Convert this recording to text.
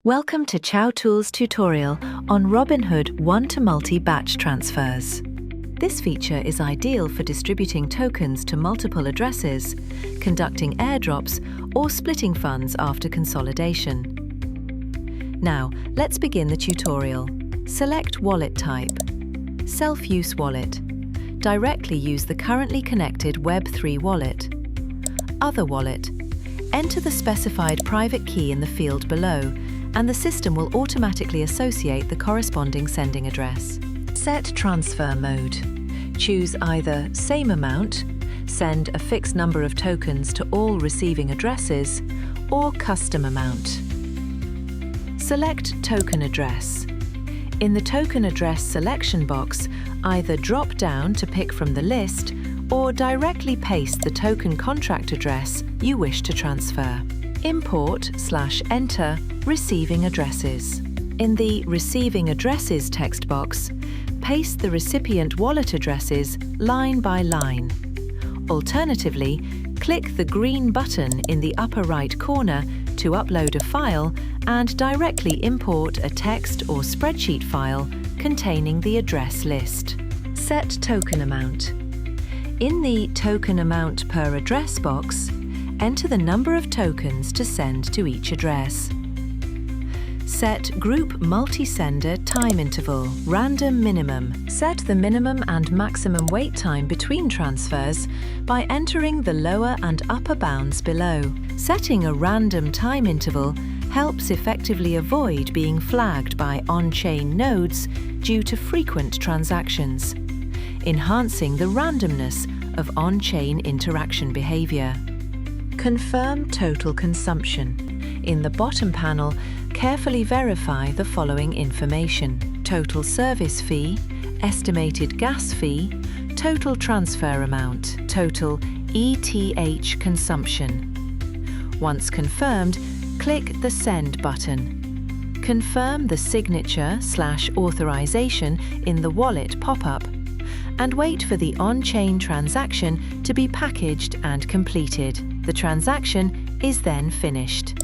Welcome to CiaoTool's tutorial on Robinhood one-to-multi batch transfers. This feature is ideal for distributing tokens to multiple addresses, conducting airdrops, or splitting funds after consolidation. Now, let's begin the tutorial. Select Wallet Type. Self-use wallet. Directly use the currently connected Web3 wallet. Other wallet. Enter the specified private key in the field below, and the system will automatically associate the corresponding sending address. Set transfer mode. Choose either same amount, send a fixed number of tokens to all receiving addresses, or custom amount. Select token address. In the token address selection box, either drop down to pick from the list or directly paste the token contract address you wish to transfer. Import/enter receiving addresses. In the Receiving Addresses text box, paste the recipient wallet addresses line by line. Alternatively, click the green button in the upper right corner to upload a file and directly import a text or spreadsheet file containing the address list. Set token amount. In the Token Amount Per Address box, enter the number of tokens to send to each address. Set Group Multisender Time Interval, Random Minimum. Set the minimum and maximum wait time between transfers by entering the lower and upper bounds below. Setting a random time interval helps effectively avoid being flagged by on-chain nodes due to frequent transactions, enhancing the randomness of on-chain interaction behavior. Confirm total consumption. In the bottom panel, carefully verify the following information: total service fee, estimated gas fee, total transfer amount, total ETH consumption. Once confirmed, click the Send button. Confirm the signature/authorization in the wallet pop-up and wait for the on-chain transaction to be packaged and completed. The transaction is then finished.